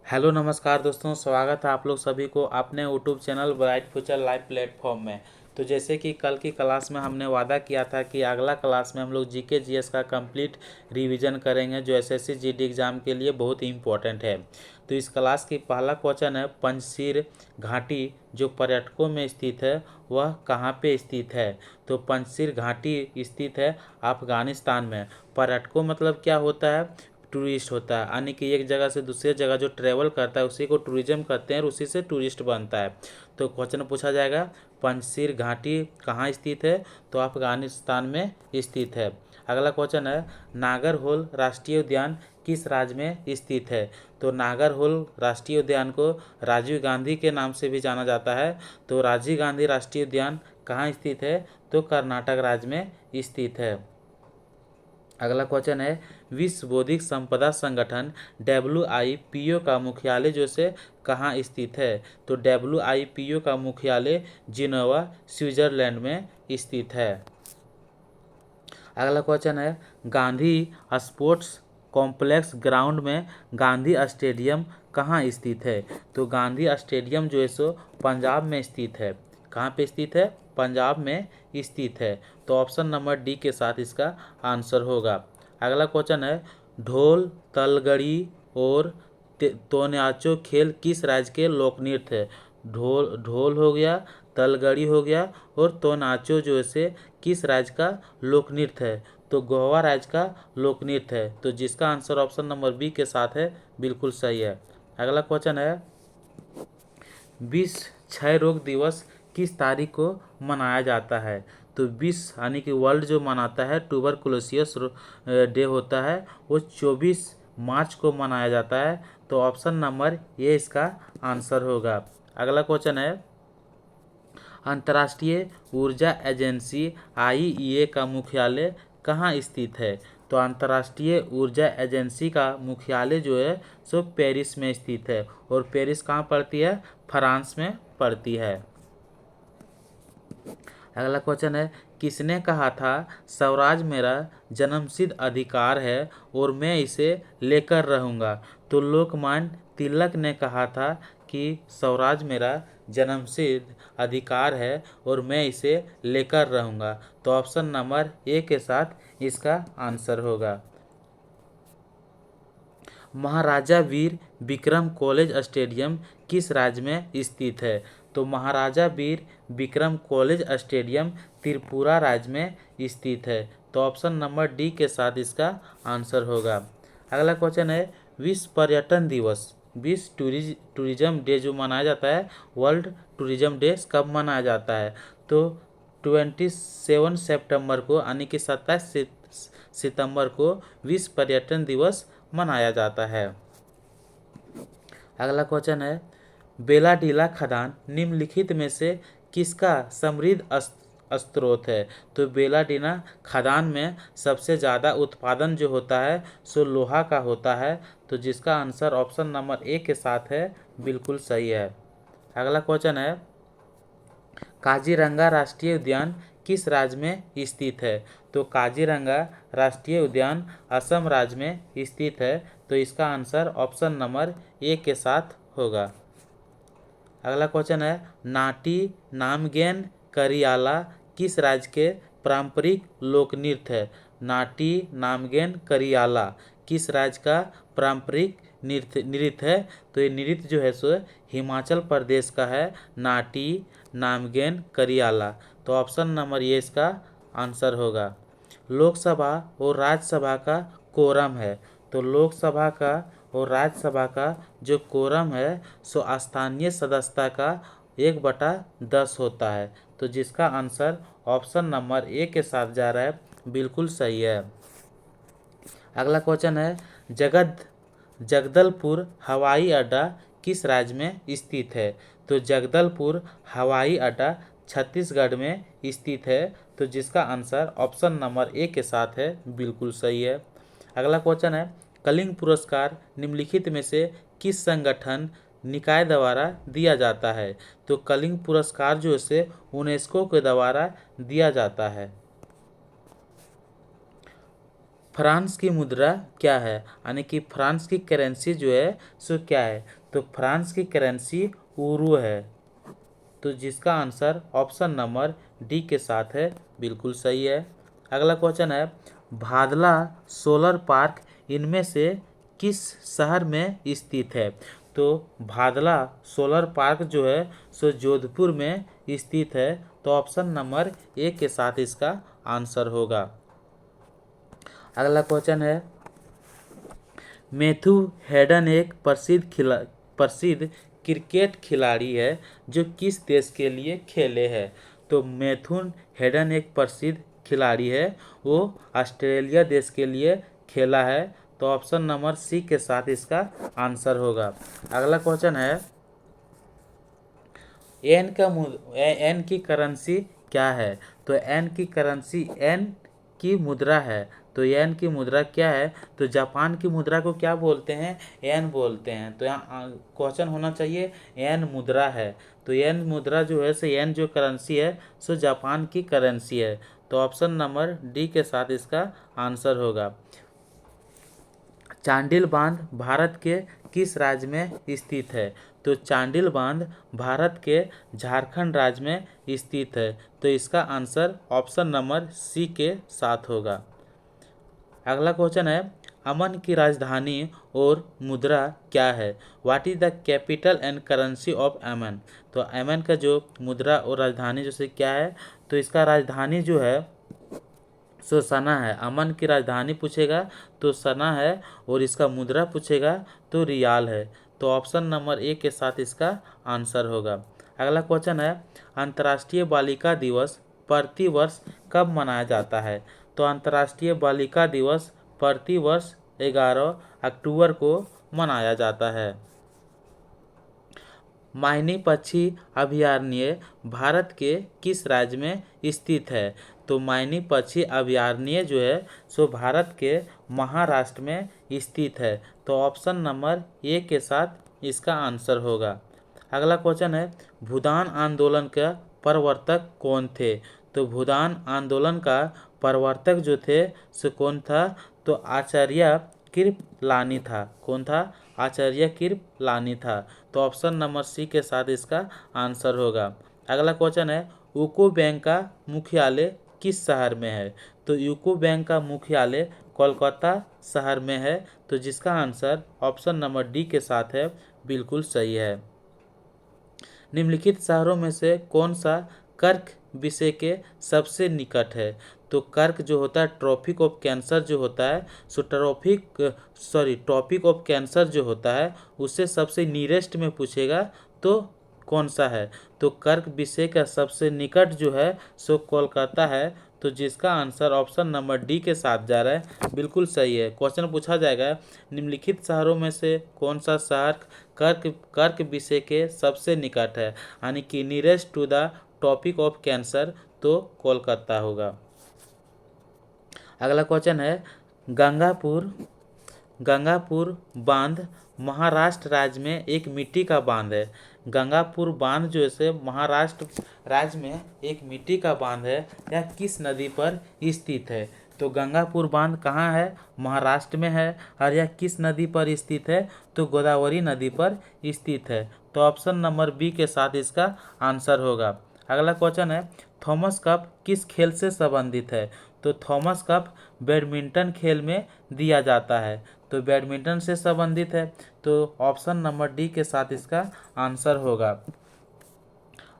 Hello नमस्कार दोस्तों, स्वागत है आप लोग सभी को अपने YouTube channel bright future live platform में। तो जैसे कि कल की क्लास में हमने वादा किया था कि अगला क्लास में हम लोग जीके जीएस का कंप्लीट रिवीजन करेंगे, जो एसएससी जीडी एग्ज़ाम के लिए बहुत ही इम्पोर्टेंट है। तो इस क्लास की पहला क्वेश्चन है, पंजशीर घाटी जो पर्यटकों में स्थित है वह कहाँ पे स्थित है। तो पंजशीर घाटी स्थित है अफगानिस्तान में। पर्यटकों मतलब क्या होता है, टूरिस्ट होता है, यानी कि एक जगह से दूसरी जगह जो ट्रैवल करता है उसी को टूरिज्म कहते हैं और उसी से टूरिस्ट बनता है। तो क्वेश्चन पूछा जाएगा, पंजशीर घाटी कहाँ स्थित है, तो अफगानिस्तान में स्थित है। अगला क्वेश्चन है, नागरहोल राष्ट्रीय उद्यान किस राज्य में स्थित है। तो नागरहोल राष्ट्रीय उद्यान को राजीव गांधी के नाम से भी जाना जाता है। तो राजीव गांधी राष्ट्रीय उद्यान कहाँ स्थित है, तो कर्नाटक राज्य में स्थित है। अगला क्वेश्चन है, विश्व बौद्धिक संपदा संगठन WIPO का मुख्यालय जो से कहाँ स्थित है। तो WIPO का मुख्यालय जिनेवा स्विट्जरलैंड में स्थित है। अगला क्वेश्चन है, गांधी स्पोर्ट्स कॉम्प्लेक्स ग्राउंड में गांधी स्टेडियम कहाँ स्थित है। तो गांधी स्टेडियम जो है सो पंजाब में स्थित है। कहाँ पे स्थित है, पंजाब में स्थित है। तो ऑप्शन नंबर डी के साथ इसका आंसर होगा। अगला क्वेश्चन है, ढोल तलगड़ी और तोन्याचो खेल किस राज्य के लोक नृत्य है। ढोल ढोल हो गया, तलगड़ी हो गया और तोनाचो जो है से किस राज्य का लोक नृत्य है। तो गोवा राज्य का लोक नृत्य है। तो जिसका आंसर ऑप्शन नंबर बी के साथ है, बिल्कुल सही है। अगला क्वेश्चन है, विश्व क्षय रोग दिवस किस तारीख को मनाया जाता है। तो विश्व यानी कि वर्ल्ड जो मनाता है ट्यूबरकुलोसिस डे होता है, वो 24 मार्च को मनाया जाता है। तो ऑप्शन नंबर ये इसका आंसर होगा। अगला क्वेश्चन है, अंतर्राष्ट्रीय ऊर्जा एजेंसी IEA का मुख्यालय कहाँ स्थित है। तो अंतर्राष्ट्रीय ऊर्जा एजेंसी का मुख्यालय जो है सो पेरिस में स्थित है। और पेरिस कहाँ पड़ती है, फ्रांस में पड़ती है। अगला क्वेश्चन है, किसने कहा था स्वराज मेरा जन्मसिद्ध अधिकार है और मैं इसे लेकर रहूँगा। तो लोकमान्य तिलक ने कहा था कि स्वराज मेरा जन्मसिद्ध अधिकार है और मैं इसे लेकर रहूँगा। तो ऑप्शन नंबर ए के साथ इसका आंसर होगा। महाराजा वीर विक्रम कॉलेज स्टेडियम किस राज्य में स्थित है। तो महाराजा वीर विक्रम कॉलेज स्टेडियम त्रिपुरा राज्य में स्थित है। तो ऑप्शन नंबर डी के साथ इसका आंसर होगा। अगला क्वेश्चन है, विश्व पर्यटन दिवस विश्व टूरिज्म डे जो मनाया जाता है, वर्ल्ड टूरिज्म डे कब मनाया जाता है। तो 27 सितंबर को यानी कि 27 सितंबर को विश्व पर्यटन दिवस मनाया जाता है। अगला क्वेश्चन है, बेलाडीला खदान निम्नलिखित में से किसका समृद्ध स्रोत है। तो बेलाडीना खदान में सबसे ज़्यादा उत्पादन जो होता है सो लोहा का होता है। तो जिसका आंसर ऑप्शन नंबर ए के साथ है, बिल्कुल सही है। अगला क्वेश्चन है, काजीरंगा राष्ट्रीय उद्यान किस राज्य में स्थित है। तो काजीरंगा राष्ट्रीय उद्यान असम राज्य में स्थित है। तो इसका आंसर ऑप्शन नंबर ए के साथ होगा। अगला क्वेश्चन है, नाटी नामगेन करियाला किस राज्य के पारंपरिक लोक नृत्य है। नाटी नामगेन करियाला किस राज्य का पारंपरिक नृत्य है। तो ये नृत्य जो है सो हिमाचल प्रदेश का है, नाटी नामगेन करियाला। तो ऑप्शन नंबर ये इसका आंसर होगा। लोकसभा और राज्यसभा का कोरम है। तो लोकसभा का और राज्यसभा का जो कोरम है सो स्थानीय सदस्यता का 1/10 होता है। तो जिसका आंसर ऑप्शन नंबर ए के साथ जा रहा है, बिल्कुल सही है। अगला क्वेश्चन है, जगदलपुर हवाई अड्डा किस राज्य में स्थित है। तो जगदलपुर हवाई अड्डा छत्तीसगढ़ में स्थित है। तो जिसका आंसर ऑप्शन नंबर ए के साथ है, बिल्कुल सही है। अगला क्वेश्चन है, कलिंग पुरस्कार निम्नलिखित में से किस संगठन निकाय द्वारा दिया जाता है। तो कलिंग पुरस्कार जो है यूनेस्को के द्वारा दिया जाता है। फ्रांस की मुद्रा क्या है, यानी कि फ्रांस की करेंसी जो है सो क्या है, तो फ्रांस की करेंसी यूरो है। तो जिसका आंसर ऑप्शन नंबर डी के साथ है, बिल्कुल सही है। अगला क्वेश्चन है, भादला सोलर पार्क इनमें से किस शहर में स्थित है। तो भादला सोलर पार्क जो है सो जोधपुर में स्थित है। तो ऑप्शन नंबर ए के साथ इसका आंसर होगा। अगला क्वेश्चन है, मैथ्यू हेडन एक प्रसिद्ध क्रिकेट खिलाड़ी है जो किस देश के लिए खेले हैं। तो मैथ्यू हेडन एक प्रसिद्ध खिलाड़ी है, वो ऑस्ट्रेलिया देश के लिए खेला है। तो ऑप्शन नंबर सी के साथ इसका आंसर होगा। अगला क्वेश्चन है, एन की करेंसी क्या है। तो एन की करेंसी एन की मुद्रा है। तो एन की मुद्रा क्या है, तो जापान की मुद्रा को क्या बोलते हैं, एन बोलते हैं। तो यहाँ क्वेश्चन होना चाहिए एन मुद्रा है। तो एन मुद्रा जो है, से एन जो करेंसी है सो जापान की करेंसी है। तो ऑप्शन नंबर डी के साथ इसका आंसर होगा। चांडिल बांध भारत के किस राज्य में स्थित है। तो चांडिल बांध भारत के झारखंड राज्य में स्थित है। तो इसका आंसर ऑप्शन नंबर सी के साथ होगा। अगला क्वेश्चन है, अमन की राजधानी और मुद्रा क्या है। What is the capital and currency of Oman. तो अमन का जो मुद्रा और राजधानी जैसे क्या है, तो इसका राजधानी जो है सो सना है। अमन की राजधानी पूछेगा तो सना है, और इसका मुद्रा पूछेगा तो रियाल है। तो ऑप्शन नंबर ए के साथ इसका आंसर होगा। अगला क्वेश्चन है, अंतर्राष्ट्रीय बालिका दिवस प्रतिवर्ष कब मनाया जाता है। तो अंतर्राष्ट्रीय बालिका दिवस प्रतिवर्ष 11 अक्टूबर को मनाया जाता है। मायनी पक्षी अभयारण्य भारत के किस राज्य में स्थित है। तो मायनी पक्षी अभयारण्य जो है सो भारत के महाराष्ट्र में स्थित है। तो ऑप्शन नंबर ए के साथ इसका आंसर होगा। अगला क्वेश्चन है, भूदान आंदोलन का प्रवर्तक कौन थे। तो भूदान आंदोलन का प्रवर्तक जो थे सो कौन था, तो आचार्य कृपलानी था। कौन था, आचार्य कृपलानी था। तो ऑप्शन नंबर सी के साथ इसका आंसर होगा। अगला क्वेश्चन है, यूको बैंक का मुख्यालय किस शहर में है। तो यूको बैंक का मुख्यालय कोलकाता शहर में है। तो जिसका आंसर ऑप्शन नंबर डी के साथ है, बिल्कुल सही है। निम्नलिखित शहरों में से कौन सा कर्क विषय के सबसे निकट है। तो कर्क जो होता है, ट्रॉपिक ऑफ कैंसर जो होता है, सो टॉपिक ऑफ कैंसर जो होता है उससे सबसे नियरेस्ट में पूछेगा तो कौन सा है। तो कर्क विषय का सबसे निकट जो है सो कोलकाता है। तो जिसका आंसर ऑप्शन नंबर डी के साथ जा रहा है, बिल्कुल सही है। क्वेश्चन पूछा जाएगा, निम्नलिखित शहरों में से कौन सा शहर कर्क विषय के सबसे निकट है, यानी कि nearest to the topic of cancer, तो कोलकाता होगा। अगला क्वेश्चन है, गंगापुर बांध महाराष्ट्र राज्य में एक मिट्टी का बांध है। गंगापुर बांध जो है महाराष्ट्र राज्य में एक मिट्टी का बांध है, यह किस नदी पर स्थित है। तो गंगापुर बांध कहाँ है, महाराष्ट्र में है, और यह किस नदी पर स्थित है, तो गोदावरी नदी पर स्थित है। तो ऑप्शन नंबर बी के साथ इसका आंसर होगा। अगला क्वेश्चन है, थॉमस कप किस खेल से संबंधित है। तो थॉमस कप बैडमिंटन खेल में दिया जाता है। तो बैडमिंटन से संबंधित है। तो ऑप्शन नंबर डी के साथ इसका आंसर होगा।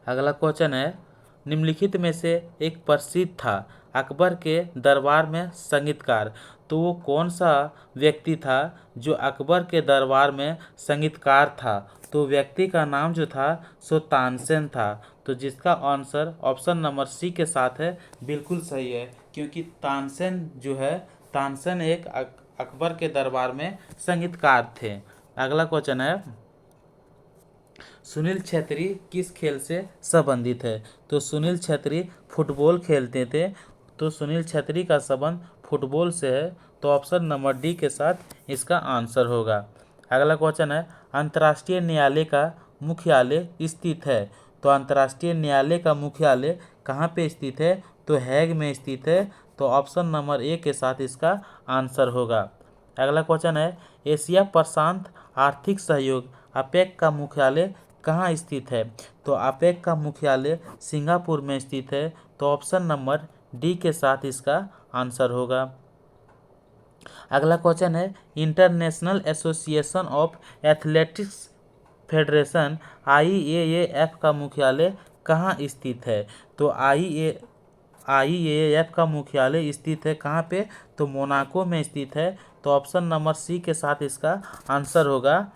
अगला क्वेश्चन है, निम्नलिखित में से एक प्रसिद्ध था अकबर के दरबार में संगीतकार। तो वो कौन सा व्यक्ति था जो अकबर के दरबार में संगीतकार था। तो व्यक्ति का नाम जो था सो तानसेन था। तो जिसका आंसर ऑप्शन नंबर सी के साथ है, बिल्कुल सही है, क्योंकि तानसेन एक अकबर के दरबार में संगीतकार थे। अगला क्वेश्चन है, सुनील छेत्री किस खेल से संबंधित है। तो सुनील छेत्री फुटबॉल खेलते थे। तो सुनील छेत्री का संबंध फुटबॉल से है। तो ऑप्शन नंबर डी के साथ इसका आंसर होगा। अगला क्वेश्चन है, अंतर्राष्ट्रीय न्यायालय का मुख्यालय स्थित है। तो अंतर्राष्ट्रीय न्यायालय का मुख्यालय कहाँ पे स्थित है, तो हैग में स्थित है। तो तो ऑप्शन नंबर ए के साथ इसका आंसर होगा। अगला क्वेश्चन है, एशिया प्रशांत आर्थिक सहयोग अपेक का मुख्यालय कहाँ स्थित है? तो अपेक का मुख्यालय सिंगापुर में स्थित है, तो ऑप्शन नंबर डी के साथ इसका आंसर होगा। अगला क्वेश्चन है, international association of athletics federation IAAF का मुख्यालय कहाँ स्थित है? तो IAAF का मुख्यालय स्थित है कहाँ पे? तो मोनाको में स्थित है, तो ऑप्शन नंबर सी के साथ इसका आंसर होगा।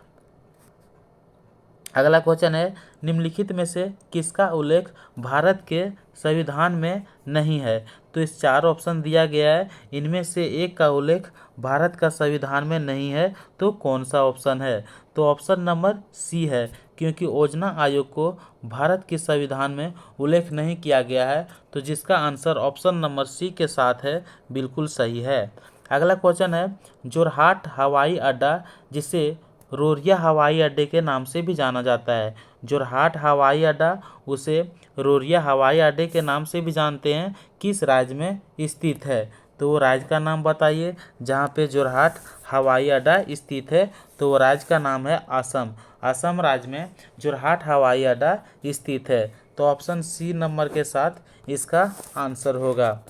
अगला क्वेश्चन है, निम्नलिखित में से किसका उल्लेख भारत के संविधान में नहीं है? तो इस चार ऑप्शन दिया गया है, इनमें से एक का उल्लेख भारत का संविधान में नहीं है, तो कौन सा ऑप्शन है? तो ऑप्शन नंबर सी है, क्योंकि योजना आयोग को भारत के संविधान में उल्लेख नहीं किया गया है, तो जिसका आंसर ऑप्शन नंबर सी के साथ है, बिल्कुल सही है। अगला क्वेश्चन है, जोरहाट हवाई अड्डा जिसे रोरिया हवाई अड्डे के नाम से भी जाना जाता है, जोरहाट हवाई अड्डा उसे रोरिया हवाई अड्डे के नाम से भी जानते हैं, किस राज्य में स्थित है? तो वो राज्य का नाम बताइए जहाँ पे जोरहाट हवाई अड्डा स्थित है, तो वो राज्य का नाम है असम। असम राज्य में जोरहाट हवाई अड्डा स्थित है, तो ऑप्शन सी नंबर के साथ इसका आंसर होगा।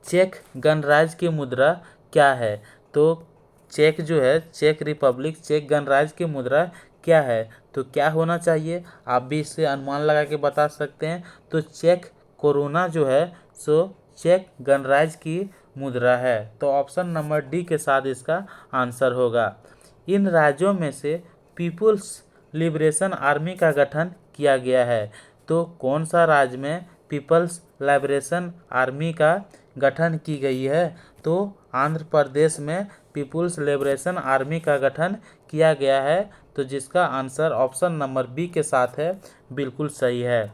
चेक गणराज्य की मुद्रा क्या है? तो चेक जो है, चेक रिपब्लिक, चेक गणराज्य की मुद्रा क्या है? तो क्या होना चाहिए? आप भी इससे अनुमान लगा के बता सकते हैं। तो चेक कोरोना जो है सो चेक गणराज्य की मुद्रा है, तो ऑप्शन नंबर डी के साथ इसका आंसर होगा। इन राज्यों में से पीपुल्स लिबरेशन आर्मी का गठन किया गया है, तो कौन सा राज्य में पीपल्स लिबरेशन आर्मी का गठन की गई है? तो आंध्र प्रदेश में पीपुल्स लिबरेशन आर्मी का गठन किया गया है, तो जिसका आंसर ऑप्शन नंबर बी के साथ है, बिल्कुल सही है।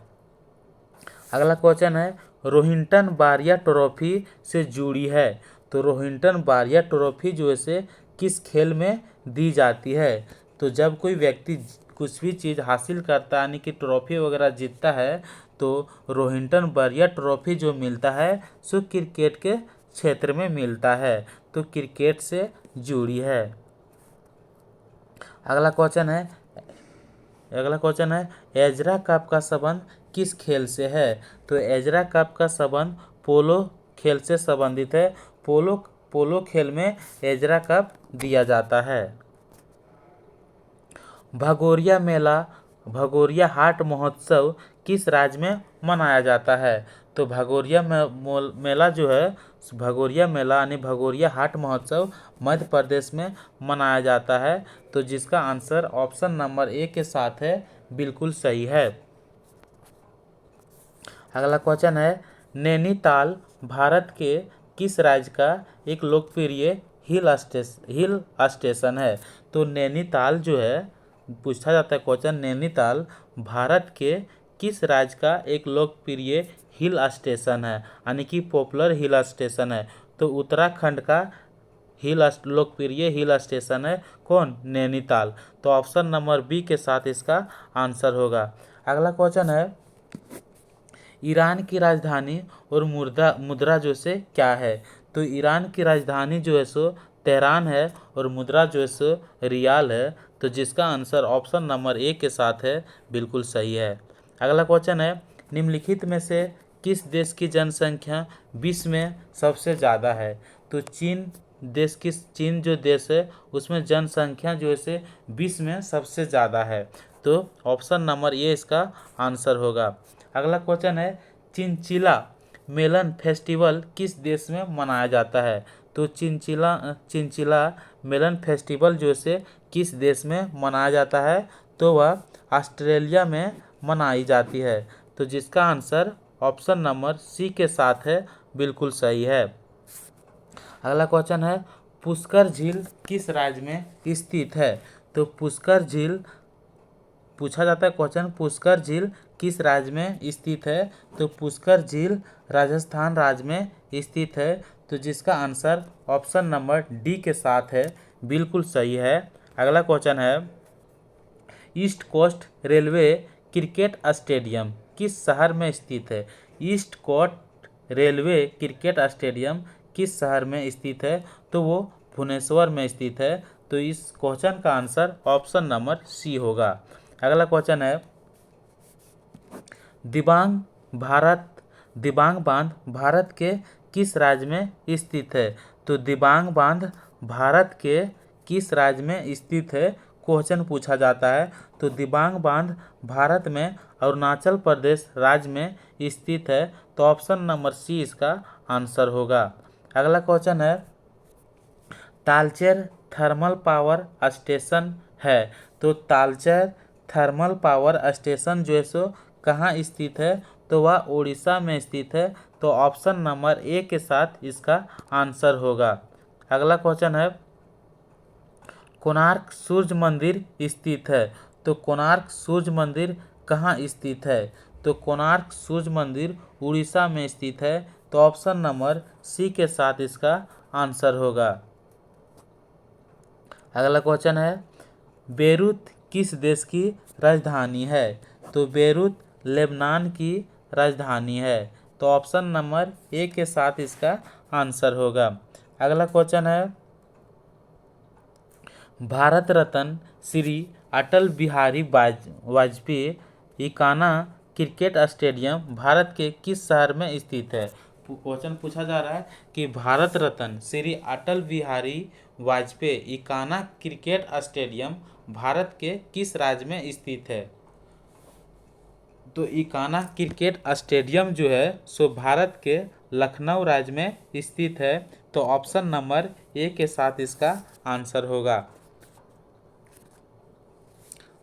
अगला क्वेश्चन है, रोहिंटन बारिया ट्रॉफी से जुड़ी है, तो रोहिंटन बारिया ट्रॉफी जो है किस खेल में दी जाती है? तो जब कोई व्यक्ति कुछ भी चीज़ हासिल करता है, यानी कि ट्रॉफी वगैरह जीतता है, तो रोहिंटन बारिया ट्रॉफी जो मिलता है सो क्रिकेट के क्षेत्र में मिलता है, तो क्रिकेट से जुड़ी है। अगला क्वेश्चन है, एजरा कप का संबंध किस खेल से है? तो एजरा कप का संबंध पोलो खेल से संबंधित है, पोलो खेल में एजरा कप दिया जाता है। भगोरिया हाट महोत्सव किस राज्य में मनाया जाता है? तो भगोरिया मेला जो है, भगोरिया मेला यानी भगोरिया हाट महोत्सव मध्य प्रदेश में मनाया जाता है, तो जिसका आंसर ऑप्शन नंबर ए के साथ है, बिल्कुल सही है। अगला क्वेश्चन है, नैनीताल भारत के किस राज्य का एक लोकप्रिय हिल स्टेशन है? तो नैनीताल जो है, पूछा जाता है क्वेश्चन, नैनीताल भारत के किस राज्य का एक लोकप्रिय हिल स्टेशन है, यानी कि पॉपुलर हिल स्टेशन है? तो उत्तराखंड का लोकप्रिय हिल स्टेशन है कौन? नैनीताल, तो ऑप्शन नंबर बी के साथ इसका आंसर होगा। अगला क्वेश्चन है, ईरान की राजधानी और मुद्रा जो से क्या है? तो ईरान की राजधानी जो है सो तेहरान है, और मुद्रा जो है सो रियाल है, तो जिसका आंसर ऑप्शन नंबर ए के साथ है, बिल्कुल सही है। अगला क्वेश्चन है, निम्नलिखित में से किस देश की जनसंख्या विश्व में सबसे ज़्यादा है? तो चीन जो देश है उसमें जनसंख्या जो है विश्व में सबसे ज़्यादा है, तो ऑप्शन नंबर ए इसका आंसर होगा। अगला क्वेश्चन है, चिंचिला मेलन फेस्टिवल किस देश में मनाया जाता है? तो चिंचिला मेलन फेस्टिवल जो है किस देश में मनाया जाता है? तो वह ऑस्ट्रेलिया में मनाई जाती है, तो जिसका आंसर ऑप्शन नंबर सी के साथ है, बिल्कुल सही है। अगला क्वेश्चन है, पुष्कर झील किस राज्य में स्थित है? तो पुष्कर झील पूछा जाता है क्वेश्चन, पुष्कर झील किस राज्य में स्थित है? तो पुष्कर झील राजस्थान राज्य में स्थित है, तो जिसका आंसर ऑप्शन नंबर डी के साथ है, बिल्कुल सही है। अगला क्वेश्चन है, East Coast Railway Cricket Stadium किस शहर में स्थित है? East Coast Railway Cricket Stadium किस शहर में स्थित है? तो वो भुवनेश्वर में स्थित है। तो इस क्वेश्चन का आंसर ऑप्शन नंबर सी होगा। अगला क्वेश्चन है, दिबांग बांध भारत के किस राज्य में स्थित है? तो दिबांग बांध भारत के किस राज्य में स्थित है, क्वेश्चन पूछा जाता है। तो दिबांग बांध भारत में अरुणाचल प्रदेश राज्य में स्थित है। तो ऑप्शन नंबर सी इसका आंसर होगा। अगला क्वेश्चन है, तालचेर थर्मल पावर स्टेशन है। तो तालचेर थर्मल पावर स्टेशन जो है सो कहाँ स्थित है? तो वह उड़ीसा में स्थित है। तो ऑप्शन नंबर ए के साथ इसका आंसर होगा। अगला क्वेश्चन है, कोणार्क सूर्य मंदिर स्थित है। तो कोणार्क सूर्य मंदिर कहाँ स्थित है? तो कोणार्क सूर्य मंदिर उड़ीसा में स्थित है। तो ऑप्शन नंबर सी के साथ इसका आंसर होगा। अगला क्वेश्चन है, बेरूत किस देश की राजधानी है? तो बेरूत लेबनान की राजधानी है। तो ऑप्शन नंबर ए के साथ इसका आंसर होगा। अगला क्वेश्चन है, भारत रत्न श्री अटल बिहारी वाजपेयी इकाना क्रिकेट स्टेडियम भारत के किस शहर में स्थित है? क्वेश्चन पूछा जा रहा है कि भारत रत्न श्री अटल बिहारी वाजपेयी इकाना क्रिकेट स्टेडियम भारत के किस राज्य में स्थित है? तो इकाना क्रिकेट स्टेडियम जो है सो भारत के लखनऊ राज्य में स्थित है। तो ऑप्शन नंबर ए के साथ इसका आंसर होगा।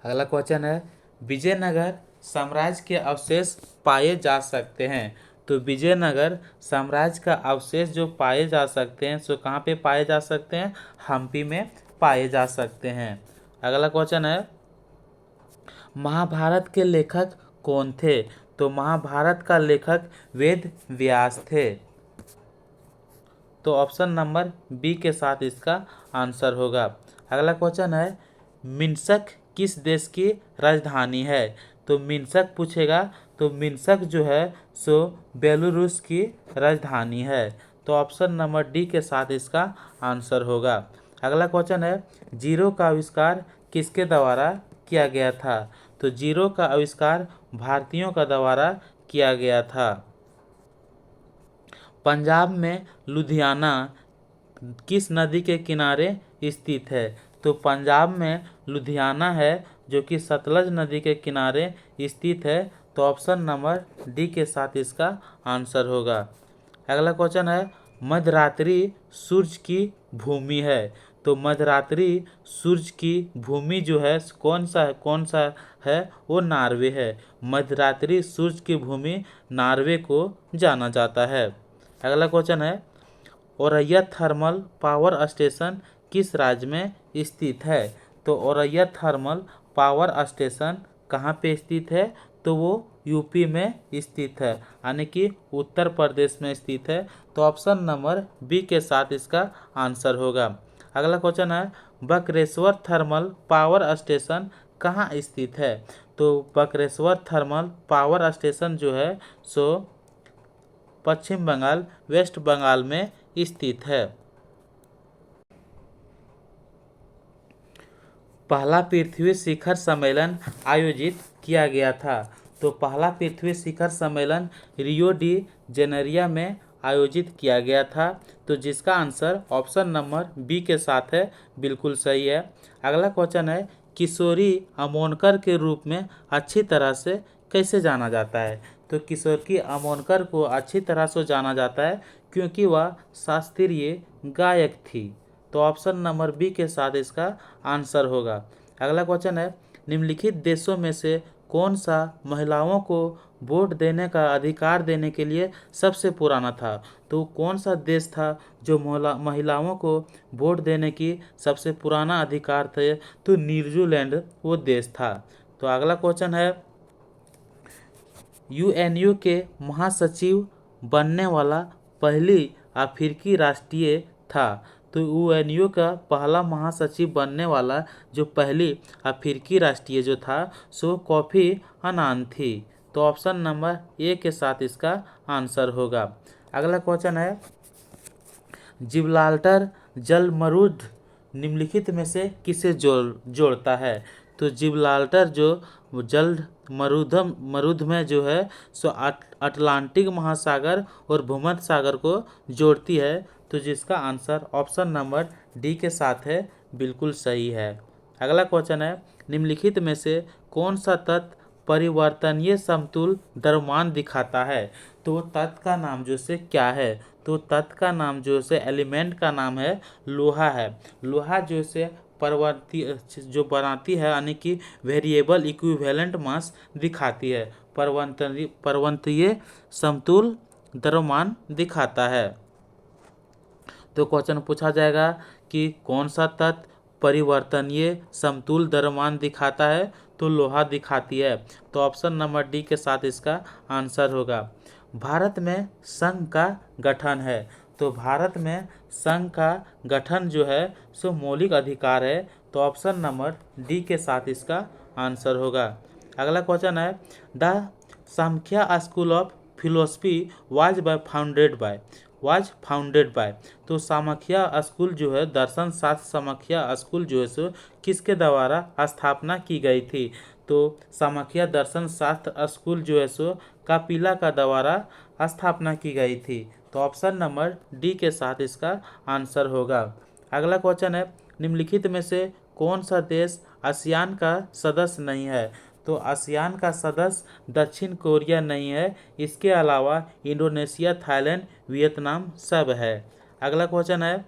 अगला क्वेश्चन है, विजयनगर साम्राज्य के अवशेष पाए जा सकते हैं। तो विजयनगर साम्राज्य का अवशेष जो पाए जा सकते हैं सो कहाँ पे पाए जा सकते हैं? हम्पी में पाए जा सकते हैं। अगला क्वेश्चन है, महाभारत के लेखक कौन थे? तो महाभारत का लेखक वेद व्यास थे। तो ऑप्शन नंबर बी के साथ इसका आंसर होगा। अगला क्वेश्चन है, मिन्स्क किस देश की राजधानी है? तो मिन्स्क पूछेगा। तो मिन्स्क जो है सो बेलारूस की राजधानी है। तो ऑप्शन नंबर डी के साथ इसका आंसर होगा। अगला क्वेश्चन है, जीरो का आविष्कार किसके द्वारा किया गया था? तो जीरो का आविष्कार भारतीयों का द्वारा किया गया था। पंजाब में लुधियाना किस नदी के किनारे स्थित है? तो पंजाब में लुधियाना है जो कि सतलज नदी के किनारे स्थित है। तो ऑप्शन नंबर डी के साथ इसका आंसर होगा। अगला क्वेश्चन है, मध्यरात्रि सूर्य की भूमि है। तो मध्यरात्रि सूर्य की भूमि जो है कौन सा है? वो नॉर्वे है। मध्यरात्रि सूर्य की भूमि नॉर्वे को जाना जाता है। अगला क्वेश्चन है, औरैया थर्मल पावर स्टेशन किस राज्य में स्थित है? तो औरैया थर्मल पावर स्टेशन कहाँ पे स्थित है? तो वो यूपी में स्थित है, यानी कि उत्तर प्रदेश में स्थित है। तो ऑप्शन नंबर बी के साथ इसका आंसर होगा। अगला क्वेश्चन है, बकरेश्वर थर्मल पावर स्टेशन कहाँ स्थित है? तो बकरेश्वर थर्मल पावर स्टेशन जो है सो पश्चिम बंगाल वेस्ट बंगाल में स्थित है। पहला पृथ्वी शिखर सम्मेलन आयोजित किया गया था। तो पहला पृथ्वी शिखर सम्मेलन रियो डी जेनेरिया में आयोजित किया गया था। तो जिसका आंसर ऑप्शन नंबर बी के साथ है, बिल्कुल सही है। अगला क्वेश्चन है, किशोरी अमोनकर के रूप में अच्छी तरह से कैसे जाना जाता है? तो किशोरी अमोनकर को अच्छी तरह से जाना जाता है क्योंकि वह शास्त्रीय गायक थी। तो ऑप्शन नंबर बी के साथ इसका आंसर होगा। अगला क्वेश्चन है, निम्नलिखित देशों में से कौन सा महिलाओं को वोट देने का अधिकार देने के लिए सबसे पुराना था? तो कौन सा देश था जो महिलाओं को वोट देने की सबसे पुराना अधिकार थे? तो न्यूजीलैंड वो देश था। तो अगला क्वेश्चन है, यूएनओ के महासचिव बनने वाला पहली अफ्रीकी राष्ट्रीय था। तो यूएनओ का पहला महासचिव बनने वाला जो पहली अफ्रीकी राष्ट्रीय जो था सो कोफी अन्नान थी। तो ऑप्शन नंबर ए के साथ इसका आंसर होगा। अगला क्वेश्चन है, जिब्राल्टर जलमरुद निम्नलिखित में से किसे जोड़ता है? तो जिब्राल्टर जो जल मरुद में जो है सो अटलांटिक महासागर और भूमध्य सागर को जोड़ती है। तो जिसका आंसर ऑप्शन नंबर डी के साथ है, बिल्कुल सही है। अगला क्वेश्चन है, निम्नलिखित में से कौन सा तत्व परिवर्तनीय समतुल द्रव्यमान दिखाता है? तो तत्व का नाम जो से क्या है? तो तत्व का नाम जो से एलिमेंट का नाम है लोहा है। लोहा जो से परिवर्ती जो बनाती है, यानी कि वेरिएबल इक्विवेलेंट मास दिखाती है, परिवर्तनीय समतुल द्रव्यमान दिखाता है। तो क्वेश्चन पूछा जाएगा कि कौन सा तत्व परिवर्तनीय समतुल द्रव्यमान दिखाता है? तो लोहा दिखाती है। तो ऑप्शन नंबर डी के साथ इसका आंसर होगा। भारत में संघ का गठन है। तो भारत में संघ का गठन जो है सो मौलिक अधिकार है। तो ऑप्शन नंबर डी के साथ इसका आंसर होगा। अगला क्वेश्चन है, the Kamakhya school of philosophy was founded by. तो कामाख्या स्कूल जो है, दर्शन शास्त्र कामाख्या स्कूल जो है सो किसके द्वारा स्थापना की गई थी? तो कामाख्या दर्शन शास्त्र स्कूल जो है सो कपिला का द्वारा स्थापना की गई थी। तो ऑप्शन नंबर डी के साथ इसका आंसर होगा। अगला क्वेश्चन है, निम्नलिखित में से कौन सा देश आसियान का सदस्य नहीं है? तो आसियान का सदस्य दक्षिण कोरिया नहीं है, इसके अलावा इंडोनेशिया, थाईलैंड, वियतनाम सब है। अगला क्वेश्चन है,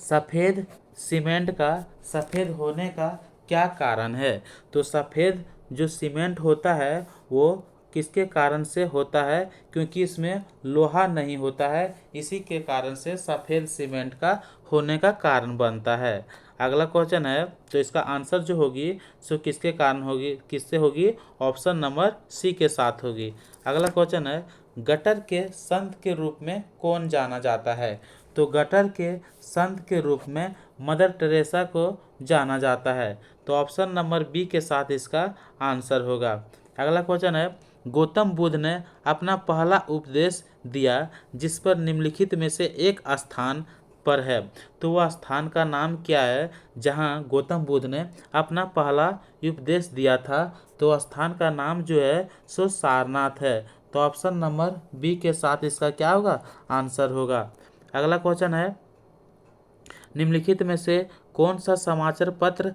सफ़ेद सीमेंट का सफ़ेद होने का क्या कारण है? तो सफ़ेद जो सीमेंट होता है वो किसके कारण से होता है? क्योंकि इसमें लोहा नहीं होता है, इसी के कारण से सफ़ेद सीमेंट का होने का कारण बनता है। अगला क्वेश्चन है, तो इसका आंसर जो होगी सो किसके कारण होगी, किससे होगी? ऑप्शन नंबर सी के साथ होगी। अगला क्वेश्चन है, गटर के संत के रूप में कौन जाना जाता है? तो गटर के संत के रूप में मदर टेरेसा को जाना जाता है। तो ऑप्शन नंबर बी के साथ इसका आंसर होगा। अगला क्वेश्चन है, गौतम बुद्ध ने अपना पहला उपदेश दिया जिस पर निम्नलिखित में से एक स्थान पर है। तो वह स्थान का नाम क्या है जहां गौतम बुद्ध ने अपना पहला उपदेश दिया था? तो स्थान का नाम जो है सो सारनाथ है। तो ऑप्शन नंबर बी के साथ इसका क्या होगा? आंसर होगा। अगला क्वेश्चन है, निम्नलिखित में से कौन सा समाचार पत्र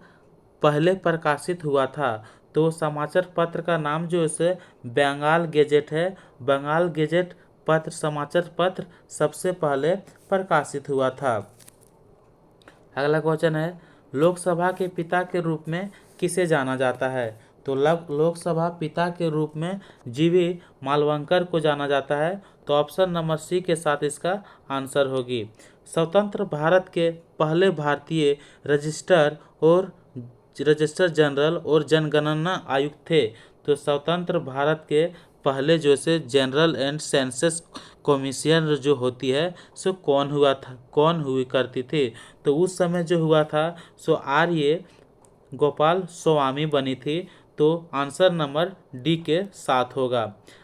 पहले प्रकाशित हुआ था? तो समाचार पत्र का नाम जो है बंगाल गेजेट है। बंगाल गेजेट पत्र समाचार पत्र सबसे पहले प्रकाशित हुआ था। अगला क्वेश्चन है, लोकसभा के पिता के रूप में किसे जाना जाता है? तो लोकसभा पिता के रूप में जीवी मालवंकर को जाना जाता है। तो ऑप्शन नंबर सी के साथ इसका आंसर होगी। स्वतंत्र भारत के पहले भारतीय रजिस्टर जनरल और जनगणना आयुक्त थे। तो स्वतंत्र भारत के पहले जो से जनरल एंड सेंसस कमीशन जो होती है सो कौन हुई करती थी? तो उस समय जो हुआ था सो आर्य गोपाल स्वामी बनी थी। तो आंसर नंबर डी के साथ होगा।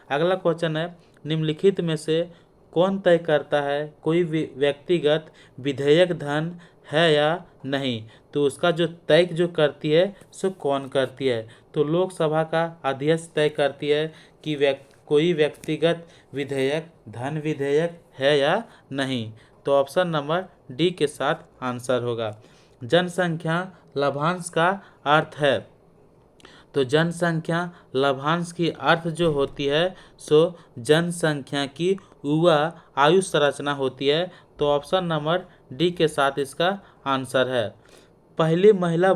अगला क्वेश्चन है, निम्नलिखित में से कौन तय करता है कोई व्यक्तिगत विधेयक धन है या नहीं? तो उसका जो तय जो करती है सो कौन करती है? तो लोकसभा का अध्यक्ष तय करती है कि कोई व्यक्तिगत विधेयक धन विधेयक है या नहीं। तो ऑप्शन नंबर डी के साथ आंसर होगा। जनसंख्या लाभांश का अर्थ है। तो जनसंख्या लाभांश की अर्थ जो होती है सो जनसंख्या की युवा आयु संरचना होती है। तो ऑप्शन नंबर डी के साथ इसका आंसर है। पहली महिला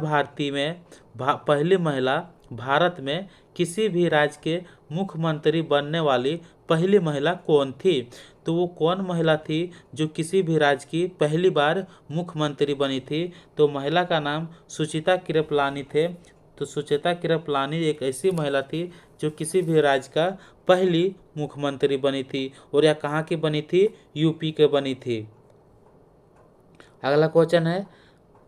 भारत में किसी भी राज्य के मुख्यमंत्री बनने वाली पहली महिला कौन थी? तो वो कौन महिला थी जो किसी भी राज्य की पहली बार मुख्यमंत्री बनी थी? तो महिला का नाम सुचिता कृपलानी थे। तो सुचिता कृपलानी एक ऐसी महिला थी जो किसी भी राज्य का पहली मुख्यमंत्री बनी थी, और यह कहाँ की बनी थी? यूपी के बनी थी। अगला क्वेश्चन है,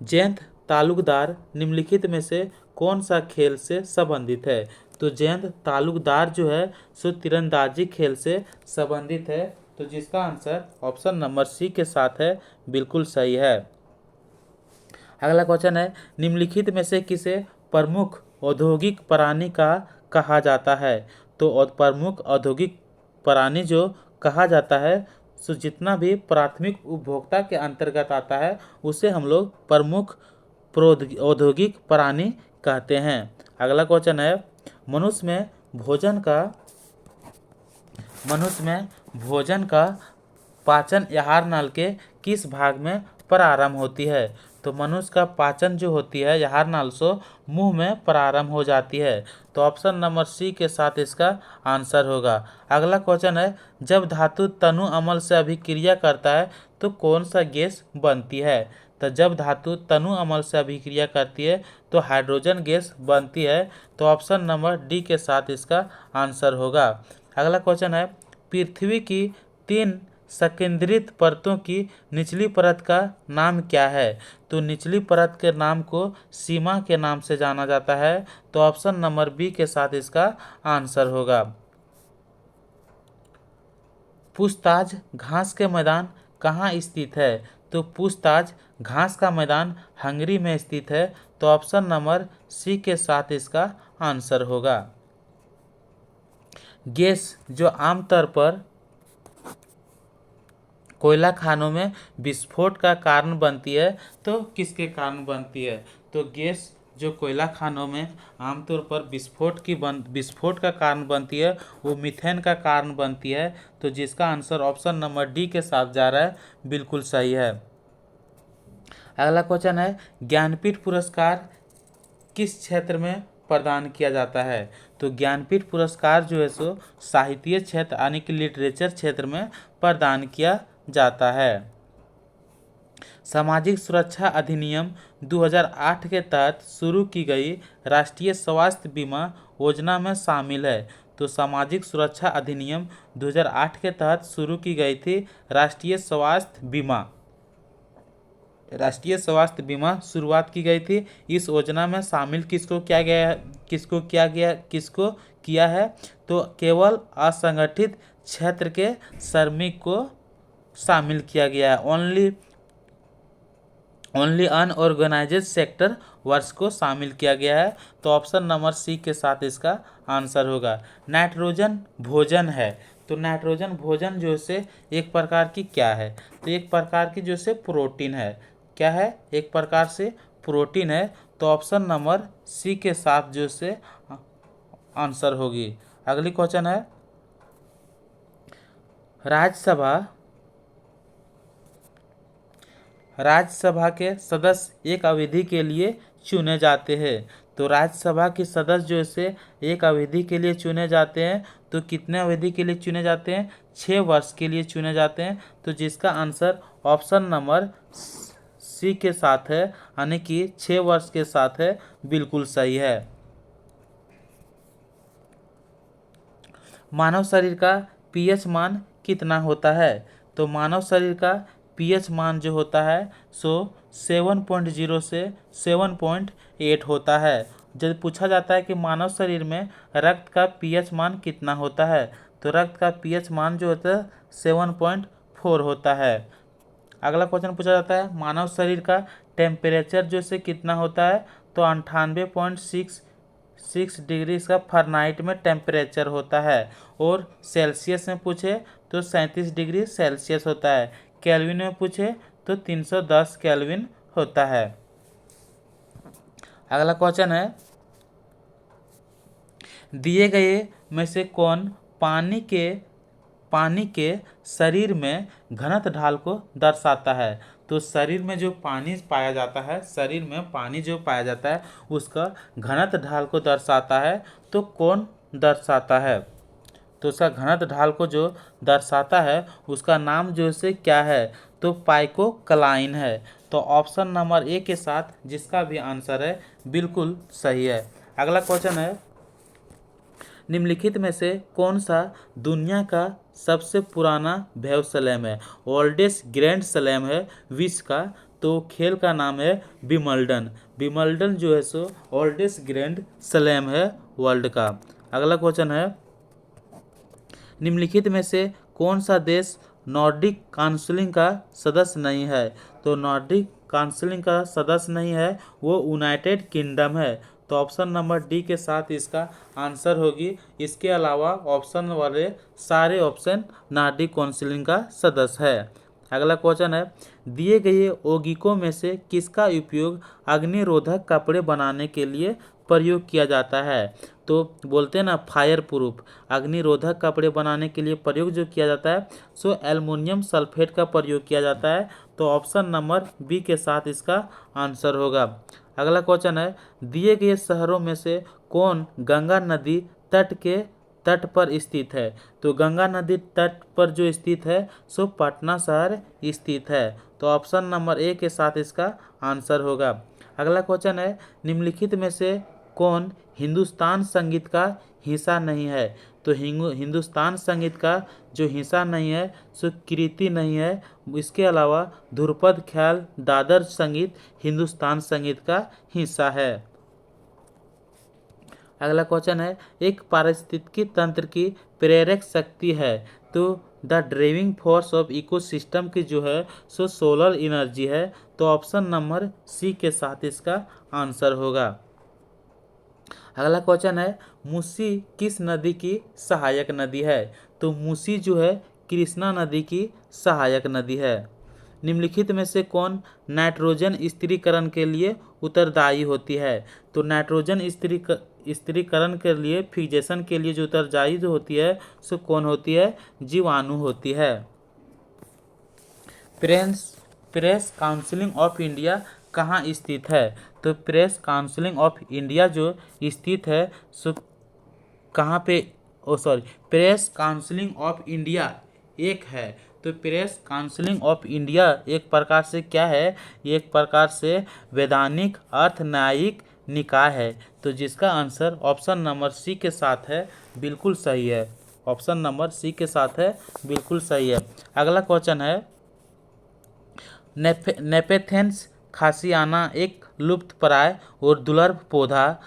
जयंत तालुकदार निम्नलिखित में से कौन सा खेल से संबंधित है? तो जयंत तालुकदार जो है सो तीरंदाजी खेल से संबंधित है। तो जिसका आंसर ऑप्शन नंबर सी के साथ है, बिल्कुल सही है। अगला क्वेश्चन है, निम्नलिखित में से किसे प्रमुख औद्योगिक प्राणी का कहा जाता है? तो प्रमुख औद्योगिक प्राणी जो कहा जाता है, सो जितना भी प्राथमिक उपभोक्ता के अंतर्गत आता है उसे हम लोग प्रमुख औद्योगिक प्राणी कहते हैं। अगला क्वेश्चन है, मनुष्य में भोजन का पाचन आहार नल के किस भाग में प्रारंभ होती है? तो मनुष्य का पाचन जो होती है आहार नल से मुंह में प्रारंभ हो जाती है। तो ऑप्शन नंबर सी के साथ इसका आंसर होगा। अगला क्वेश्चन है, जब धातु तनु अम्ल से अभिक्रिया करता है तो कौन सा गैस बनती है? तो जब धातु तनु अम्ल से अभिक्रिया करती है तो हाइड्रोजन गैस बनती है। तो ऑप्शन नंबर डी के साथ इसका आंसर होगा। अगला क्वेश्चन है, पृथ्वी की 3 संकेंद्रित परतों की निचली परत का नाम क्या है? तो निचली परत के नाम को सीमा के नाम से जाना जाता है। तो ऑप्शन नंबर बी के साथ इसका आंसर होगा। पूछताछ घास के मैदान कहाँ स्थित है? तो पूछताछ घास का मैदान हंगरी में स्थित है। तो ऑप्शन नंबर सी के साथ इसका आंसर होगा। गैस जो आमतौर पर कोयला खानों में विस्फोट का कारण बनती है, तो किसके कारण बनती है? तो गैस जो कोयला खानों में आमतौर पर विस्फोट का कारण बनती है वो मीथेन का कारण बनती है। तो जिसका आंसर ऑप्शन नंबर डी के साथ जा रहा है, बिल्कुल सही है। अगला क्वेश्चन है, ज्ञानपीठ पुरस्कार किस क्षेत्र में प्रदान किया जाता है? तो ज्ञानपीठ पुरस्कार जो है सो साहित्य क्षेत्र यानी कि लिटरेचर क्षेत्र में प्रदान किया जाता है। सामाजिक सुरक्षा अधिनियम 2008 के तहत शुरू की गई राष्ट्रीय स्वास्थ्य बीमा योजना में शामिल है। तो सामाजिक सुरक्षा अधिनियम 2008 के तहत शुरू की गई थी राष्ट्रीय स्वास्थ्य बीमा शुरुआत की गई थी। इस योजना में शामिल किसको किया है? तो केवल असंगठित क्षेत्र के श्रमिक को शामिल किया गया है। ओनली अनऑर्गेनाइज्ड सेक्टर वर्क्स को शामिल किया गया है। तो ऑप्शन नंबर सी के साथ इसका आंसर होगा। नाइट्रोजन भोजन है, तो नाइट्रोजन भोजन जो से एक प्रकार की क्या है? तो एक प्रकार की जो से प्रोटीन है। क्या है? एक प्रकार से प्रोटीन है। तो ऑप्शन नंबर सी के साथ जो से आंसर होगी। अगली क्वेश्चन है, राज्यसभा के सदस्य एक अवधि के लिए चुने जाते हैं। तो राज्यसभा के सदस्य जो से एक अवधि के लिए चुने जाते हैं, तो कितने अवधि के लिए चुने जाते हैं? 6 वर्ष के लिए चुने जाते हैं। तो जिसका आंसर ऑप्शन नंबर सी के साथ है, यानी कि 6 वर्ष के साथ है, बिल्कुल सही है। मानव शरीर का पीएच मान कितना होता है? तो मानव शरीर का पीएच मान जो होता है सो 7.0 से 7.8 होता है। जब पूछा जाता है कि मानव शरीर में रक्त का पीएच मान कितना होता है, तो रक्त का पीएच मान जो होता है 7.4 होता है। अगला क्वेश्चन पूछा जाता है, मानव शरीर का टेम्परेचर जो से कितना होता है? तो 98.6 डिग्री इसका फ़ारेनहाइट में टेम्परेचर होता है। और सेल्सियस में पूछे तो 37 डिग्री सेल्सियस होता है। केल्विन में पूछे तो 310 केल्विन होता है। अगला क्वेश्चन है, दिए गए में से कौन पानी के शरीर में घनत्व ढाल को दर्शाता है? तो शरीर में जो पानी पाया जाता है, शरीर में पानी जो पाया जाता है उसका घनत्व ढाल को दर्शाता है। तो कौन दर्शाता है? तो उसका घनत्व ढाल को जो दर्शाता है उसका नाम जो से क्या है? तो पाइकोक्लाइन है। तो ऑप्शन नंबर ए के साथ जिसका भी आंसर है बिल्कुल सही है। अगला क्वेश्चन है, निम्नलिखित में से कौन सा दुनिया का सबसे पुराना वैव स्लैम है? ओल्डेस्ट ग्रैंड स्लैम है विश्व का। तो खेल का नाम है विंबलडन जो है सो ओल्डेस्ट ग्रैंड स्लैम है वर्ल्ड का। अगला क्वेश्चन है, निम्नलिखित में से कौन सा देश नॉर्डिक काउंसिल का सदस्य नहीं है? तो नॉर्डिक काउंसिल का सदस्य नहीं है वो यूनाइटेड किंगडम है। तो ऑप्शन नंबर डी के साथ इसका आंसर होगी। इसके अलावा ऑप्शन वाले सारे ऑप्शन नॉर्डिक काउंसिल का सदस्य है। अगला क्वेश्चन है, दिए गए यौगिकों में से किसका उपयोग अग्निरोधक कपड़े बनाने के लिए प्रयोग किया जाता है? तो बोलते हैं ना फायर प्रूफ, अग्निरोधक कपड़े बनाने के लिए प्रयोग जो किया जाता है सो एल्युमिनियम सल्फेट का प्रयोग किया जाता है। तो ऑप्शन नंबर बी के साथ इसका आंसर होगा। अगला क्वेश्चन है, दिए गए शहरों में से कौन गंगा नदी तट के तट पर स्थित है? तो गंगा नदी तट पर जो स्थित है सो पटना शहर स्थित है। तो ऑप्शन नंबर ए के साथ इसका आंसर होगा। अगला क्वेश्चन है, निम्नलिखित में से कौन हिंदुस्तान संगीत का हिस्सा नहीं है? तो हिंदुस्तान संगीत का जो हिस्सा नहीं है सो कृति नहीं है। इसके अलावा ध्रुपद ख्याल दादर संगीत हिंदुस्तान संगीत का हिस्सा है। अगला क्वेश्चन है, एक पारिस्थितिकी तंत्र की प्रेरक शक्ति है तो the driving force of ecosystem की जो है सो सोलर एनर्जी है। तो ऑप्शन नंबर सी के साथ इसका आंसर होगा। अगला क्वेश्चन है, मूसी किस नदी की सहायक नदी है? तो मूसी जो है कृष्णा नदी की सहायक नदी है। निम्नलिखित में से कौन नाइट्रोजन स्थिरीकरण के लिए उत्तरदायी होती है? तो नाइट्रोजन स्थिरीकरण के लिए फिक्सेशन के लिए जो उत्तरदायी जो होती है सो कौन होती है? जीवाणु होती है। प्रेस काउंसिल ऑफ इंडिया कहाँ स्थित है? तो प्रेस काउंसिल ऑफ इंडिया जो स्थित है सो कहाँ पे? प्रेस काउंसिल ऑफ इंडिया एक है। तो प्रेस काउंसिल ऑफ इंडिया एक प्रकार से क्या है? एक प्रकार से वैधानिक अर्थ न्यायिक निकाय है। तो जिसका आंसर ऑप्शन नंबर सी के साथ है, बिल्कुल सही है। ऑप्शन नंबर सी के साथ है, बिल्कुल सही है। अगला क्वेश्चन है, नेपेथेंस खासियाना एक लुप्तप्राय और दुर्लभ पौधा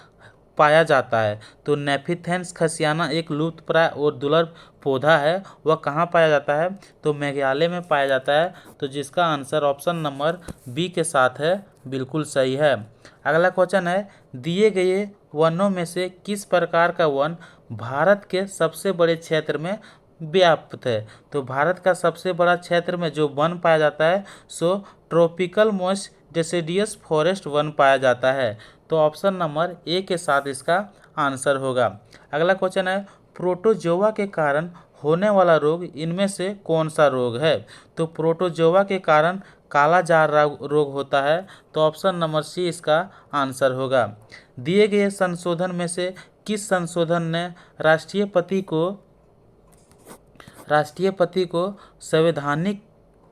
पाया जाता है। तो नेपेथेंस खासियाना एक लुप्तप्राय और दुर्लभ पौधा है, वह कहाँ पाया जाता है? तो मेघालय में पाया जाता है। तो जिसका आंसर ऑप्शन नंबर बी के साथ है, बिल्कुल सही है। अगला क्वेश्चन है, दिए गए वनों में से किस प्रकार का वन भारत के सबसे बड़े क्षेत्र में व्याप्त है? तो भारत का सबसे बड़ा क्षेत्र में जो वन पाया जाता है so tropical moist deciduous forest वन पाया जाता है। तो ऑप्शन नंबर ए के साथ इसका आंसर होगा। अगला क्वेश्चन है, प्रोटोजोआ के कारण होने वाला रोग इनमें से कौन सा रोग है? तो प्रोटोजोआ के कारण कालाजार रोग होता है। तो ऑप्शन नंबर सी इसका आंसर होगा। दिए गए संशोधन में से किस संशोधन ने राष्ट्रपति को संवैधानिक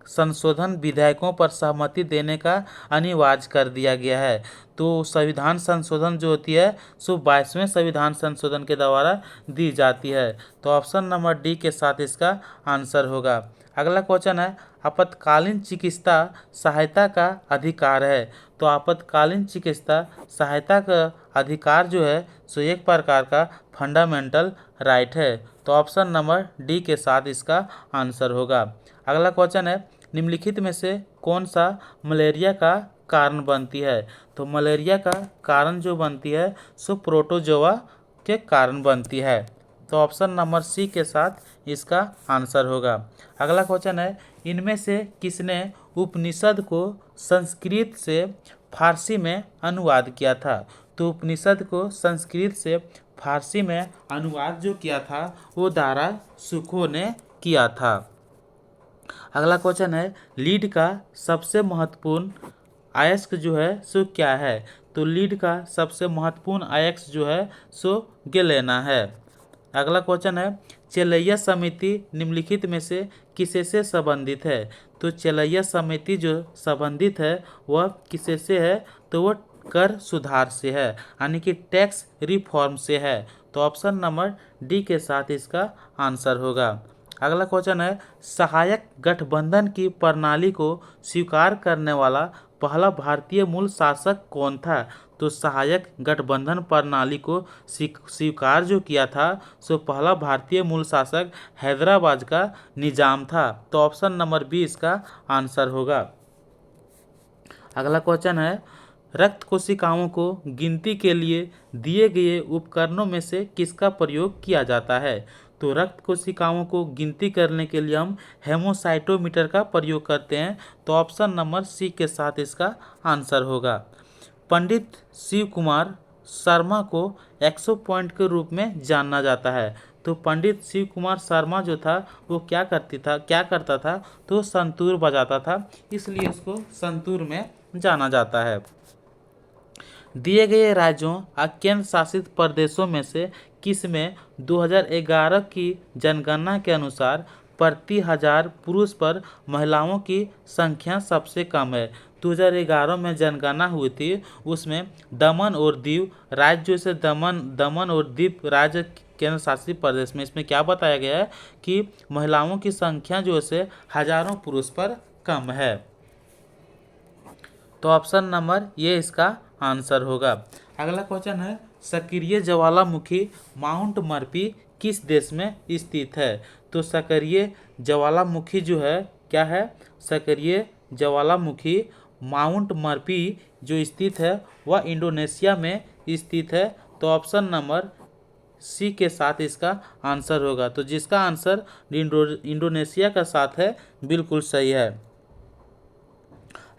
संशोधन विधेयकों पर सहमति देने का अनिवार्य कर दिया गया है? तो संविधान संशोधन जो होती है सो 22वें संविधान संशोधन के द्वारा दी जाती है। तो ऑप्शन नंबर डी के साथ इसका आंसर होगा। अगला क्वेश्चन है, आपातकालीन चिकित्सा सहायता का अधिकार है। तो आपातकालीन चिकित्सा सहायता का अधिकार जो है सो एक प्रकार का फंडामेंटल राइट है। तो ऑप्शन नंबर डी के साथ इसका आंसर होगा। अगला क्वेश्चन है, निम्नलिखित में से कौन सा मलेरिया का कारण बनती है? तो मलेरिया का कारण जो बनती है सो प्रोटोजोआ के कारण बनती है। तो ऑप्शन नंबर सी के साथ इसका आंसर होगा। अगला क्वेश्चन है, इनमें से किसने उपनिषद को संस्कृत से फारसी में अनुवाद किया था? तो उपनिषद को संस्कृत से फारसी में अनुवाद जो किया था वो दारा सुखो ने किया था। अगला क्वेश्चन है, लीड का सबसे महत्वपूर्ण अयस्क जो है सो क्या है? तो लीड का सबसे महत्वपूर्ण अयस्क जो है सो गेलेना है। अगला क्वेश्चन है, चेलैया समिति निम्नलिखित में से किसे से संबंधित है? तो चेलैया समिति जो संबंधित है वह किसे से है? तो वह कर सुधार से है, यानी कि टैक्स रिफॉर्म से है। तो ऑप्शन नंबर डी के साथ इसका आंसर होगा। अगला क्वेश्चन है, सहायक गठबंधन की प्रणाली को स्वीकार करने वाला पहला भारतीय मूल शासक कौन था? तो सहायक गठबंधन प्रणाली को स्वीकार जो किया था सो पहला भारतीय मूल शासक हैदराबाद का निजाम था। तो ऑप्शन नंबर बी इसका आंसर होगा। अगला क्वेश्चन है, रक्त कोशिकाओं को गिनती के लिए दिए गए उपकरणों में से किसका प्रयोग किया जाता है? तो रक्त कोशिकाओं को गिनती करने के लिए हम हेमोसाइटोमीटर का प्रयोग करते हैं। तो ऑप्शन नंबर सी के साथ इसका आंसर होगा। पंडित शिव कुमार शर्मा को 100 पॉइंट के रूप में जाना जाता है। तो पंडित शिव कुमार शर्मा जो था वो क्या करता था तो संतूर बजाता था, इसलिए उसको संतूर में जाना जाता है। दिए गए राज्यों और केंद्र शासित प्रदेशों में से किस में 2011 की जनगणना के अनुसार प्रति हजार पुरुष पर महिलाओं की संख्या सबसे कम है? 2011 में जनगणना हुई थी, उसमें दमन और दीव राज्य से दमन और दीव राज्य केंद्र शासित प्रदेश में इसमें क्या बताया गया है कि महिलाओं की संख्या जो है हजारों पुरुष पर कम है। तो ऑप्शन नंबर ये इसका आंसर होगा। अगला क्वेश्चन है, सक्रिय ज्वालामुखी माउंट मर्फी किस देश में स्थित है? तो सक्रिय ज्वालामुखी जो है क्या है? सक्रिय ज्वालामुखी माउंट मर्फी जो स्थित है वह इंडोनेशिया में स्थित है। तो ऑप्शन नंबर सी के साथ इसका आंसर होगा। तो जिसका आंसर इंडोनेशिया का साथ है बिल्कुल सही है।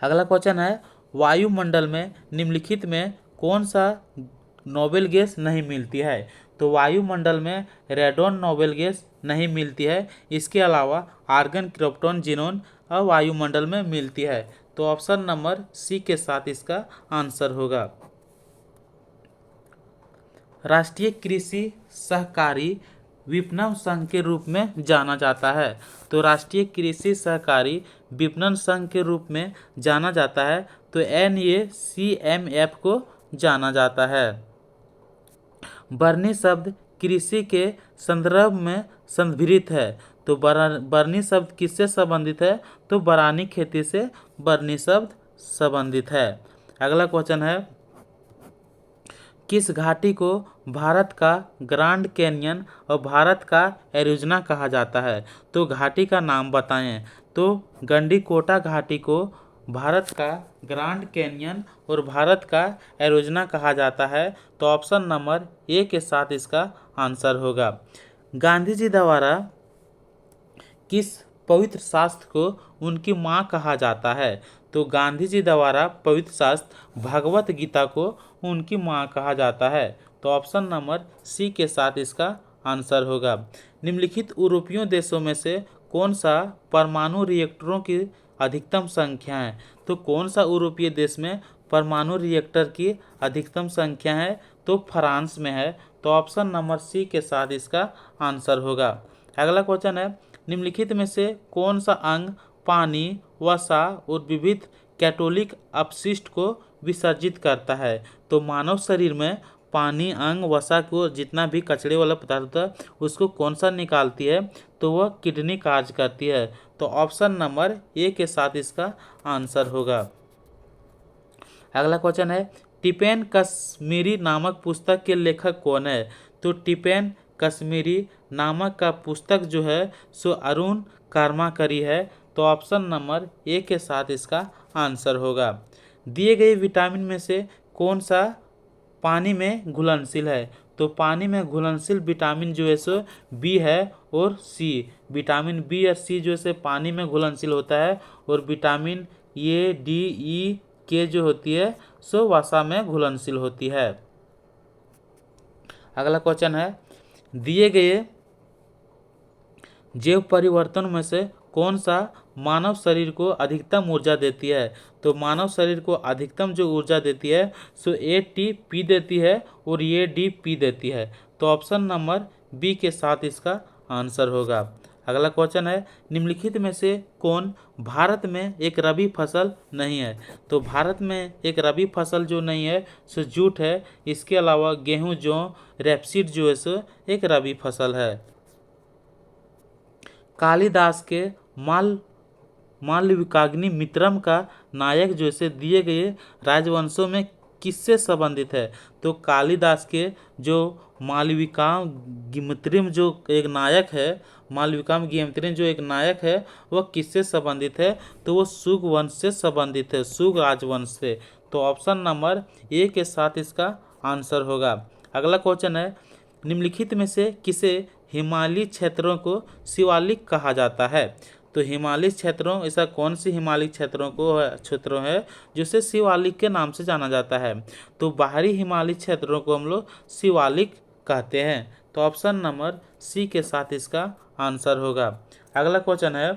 अगला क्वेश्चन है, वायुमंडल में निम्नलिखित में कौन सा नोबेल गैस नहीं मिलती है? तो वायुमंडल में रेडॉन नोबेल गैस नहीं मिलती है, इसके अलावा आर्गन, क्रिप्टॉन, जिनोन और वायुमंडल में मिलती है। तो ऑप्शन नंबर सी के साथ इसका आंसर होगा। राष्ट्रीय कृषि सहकारी विपणन संघ के रूप में जाना जाता है। तो राष्ट्रीय कृषि सहकारी विपणन संघ के रूप में जाना जाता है तो NACMF को जाना जाता है। बरनी शब्द कृषि के संदर्भ में संदर्भित है। तो बरनी शब्द किससे संबंधित है? तो बरानी खेती से बरनी शब्द संबंधित है। अगला क्वेश्चन है, किस घाटी को भारत का ग्रैंड कैन्यन और भारत का एरिज़ोना कहा जाता है? तो घाटी का नाम बताएं। तो गंडीकोटा घाटी को भारत का ग्रैंड कैन्यन और भारत का एरिज़ोना कहा जाता है। तो ऑप्शन नंबर ए के साथ इसका आंसर होगा। गांधी जी द्वारा किस पवित्र शास्त्र को उनकी माँ कहा जाता है? तो गांधी जी द्वारा पवित्र शास्त्र भगवत गीता को उनकी माँ कहा जाता है। तो ऑप्शन नंबर सी के साथ इसका आंसर होगा। निम्नलिखित यूरोपीय देशों में से कौन सा परमाणु रिएक्टरों की अधिकतम संख्या है? तो कौन सा यूरोपीय देश में परमाणु रिएक्टर की अधिकतम संख्या है? तो फ्रांस में है। तो ऑप्शन नंबर सी के साथ इसका आंसर होगा। अगला क्वेश्चन है, निम्नलिखित में से कौन सा अंग पानी, वसा और विविध कैटोलिक अपशिष्ट को विसर्जित करता है? तो मानव शरीर में पानी, अंग, वसा को जितना भी कचरे वाला पदार्थ होता है उसको कौन सा निकालती है? तो वह किडनी कार्य करती है। तो ऑप्शन नंबर ए के साथ इसका आंसर होगा। अगला क्वेश्चन है, टिपेन कश्मीरी नामक पुस्तक के लेखक कौन है? तो टिपेन कश्मीरी नामक का पुस्तक जो है सो अरुण कर्माकरी है। तो ऑप्शन नंबर ए के साथ इसका आंसर होगा। दिए गए विटामिन में से कौन सा पानी में घुलनशील है? तो पानी में घुलनशील विटामिन जो है सो बी है और सी। विटामिन बी और सी जो है पानी में घुलनशील होता है और विटामिन ए, डी, ई, के जो होती है सो वसा में घुलनशील होती है। अगला क्वेश्चन है, दिए गए जैव परिवर्तन में से कौन सा मानव शरीर को अधिकतम ऊर्जा देती है? तो मानव शरीर को अधिकतम जो ऊर्जा देती है सो ATP देती है और ADP देती है। तो ऑप्शन नंबर बी के साथ इसका आंसर होगा। अगला क्वेश्चन है, निम्नलिखित में से कौन भारत में एक रबी फसल नहीं है? तो भारत में एक रबी फसल जो नहीं है सो जूट है। इसके अलावा गेहूं, जौ, रेपसीड जो है सो एक रबी फसल है। कालिदास के मालविकाग्नि मित्रम का नायक जो से दिए गए राजवंशों में किससे संबंधित है? तो कालिदास के जो मालविकाम गिमत्रिम जो एक नायक है, मालविकाम गिमत्रिम जो एक नायक है, वह किससे संबंधित है? तो वो सुग वंश से संबंधित है, सुग राजवंश से। तो ऑप्शन नंबर ए के साथ इसका आंसर होगा। अगला क्वेश्चन है, निम्नलिखित में से किसे हिमालयी क्षेत्रों को शिवालिक कहा जाता है? तो हिमालयी क्षेत्रों, ऐसा कौन सी हिमालयी क्षेत्रों है जिसे शिवालिक के नाम से जाना जाता है? तो बाहरी हिमालयी क्षेत्रों को हम लोग शिवालिक कहते हैं। तो ऑप्शन नंबर सी के साथ इसका आंसर होगा। अगला क्वेश्चन है,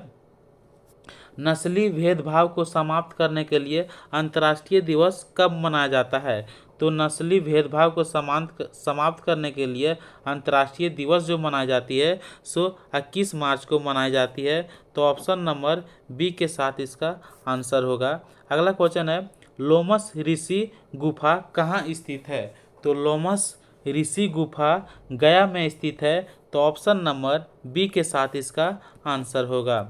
नस्ली भेदभाव को समाप्त करने के लिए अंतर्राष्ट्रीय दिवस कब मनाया जाता है? तो नस्ली भेदभाव को समाप्त करने के लिए अंतर्राष्ट्रीय दिवस जो मनाई जाती है सो 21 मार्च को मनाई जाती है। तो ऑप्शन नंबर बी के साथ इसका आंसर होगा। अगला क्वेश्चन है, लोमस ऋषि गुफा कहाँ स्थित है? तो लोमस ऋषि गुफा गया में स्थित है। तो ऑप्शन नंबर बी के साथ इसका आंसर होगा।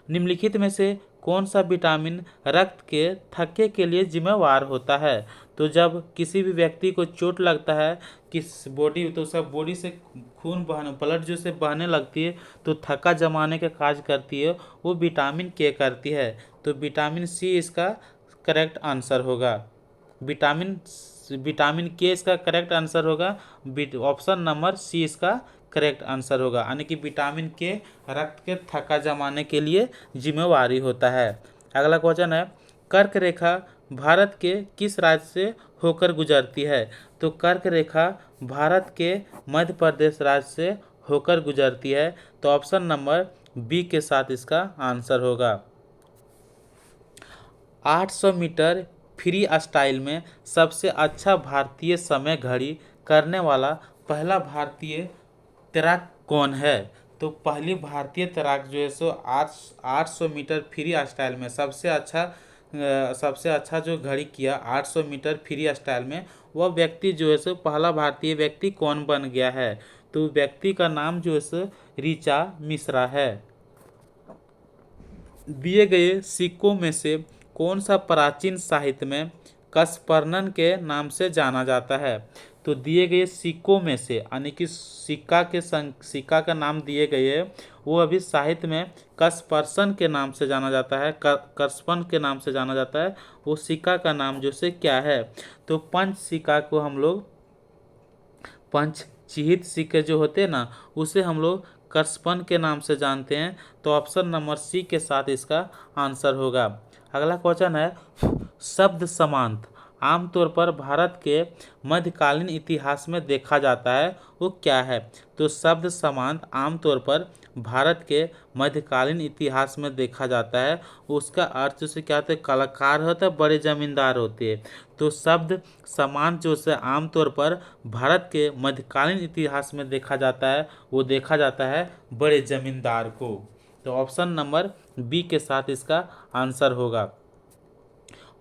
निम्नलिखित में से कौन सा विटामिन रक्त के थक्के के लिए जिम्मेवार होता है? तो जब किसी भी व्यक्ति को चोट लगता है किस बॉडी, तो सब बॉडी से खून बहने, ब्लड जो से बहने लगती है, तो थक्का जमाने का कार्य करती है, वो विटामिन के करती है। तो विटामिन सी इसका करेक्ट आंसर होगा। विटामिन के इसका करेक्ट आंसर होगा। ऑप्शन नंबर सी इसका करेक्ट आंसर होगा, यानी कि विटामिन के रक्त के थक्का जमाने के लिए जिम्मेवारी होता है। अगला क्वेश्चन है, कर्क रेखा भारत के किस राज्य से होकर गुजरती है? तो कर्क रेखा भारत के मध्य प्रदेश राज्य से होकर गुजरती है। तो ऑप्शन नंबर बी के साथ इसका आंसर होगा। 800 मीटर फ्री स्टाइल में सबसे अच्छा भारतीय समय घड़ी करने वाला पहला भारतीय तैराक कौन है? तो पहली भारतीय तैराक जो है सो 800 मीटर फ्री स्टाइल में सबसे अच्छा जो घड़ी किया 800 मीटर फ्री स्टाइल में, वह व्यक्ति जो है सो पहला भारतीय व्यक्ति कौन बन गया है? तो व्यक्ति का नाम जो है सो ऋचा मिश्रा है। दिए गए सिक्कों में से कौन सा प्राचीन साहित्य में कसपर्नन के नाम से जाना जाता है? तो दिए गए सिक्कों में से, यानी कि सिक्का का नाम दिए गए, वो अभी साहित्य में कसपर्सन के नाम से जाना जाता है, कसपन के नाम से जाना जाता है। वो सिक्का का नाम जो से क्या है? तो पंच सिक्का को हम लोग, पंचचिहित सिक्के जो होते हैं ना, उसे हम लोग कसपन के नाम से जानते हैं। तो ऑप्शन नंबर सी के साथ इसका आंसर होगा। अगला क्वेश्चन है, शब्द समांत आमतौर पर भारत के मध्यकालीन इतिहास में देखा जाता है, वो क्या है? तो शब्द समांत आमतौर पर भारत के मध्यकालीन इतिहास में देखा जाता है, उसका अर्थ से क्या होता है? कलाकार होता है, बड़े जमींदार होते हैं। तो शब्द समांत जो से आमतौर पर भारत के मध्यकालीन इतिहास में देखा जाता है, वो देखा जाता है बड़े जमींदार को। तो ऑप्शन नंबर बी के साथ इसका आंसर होगा।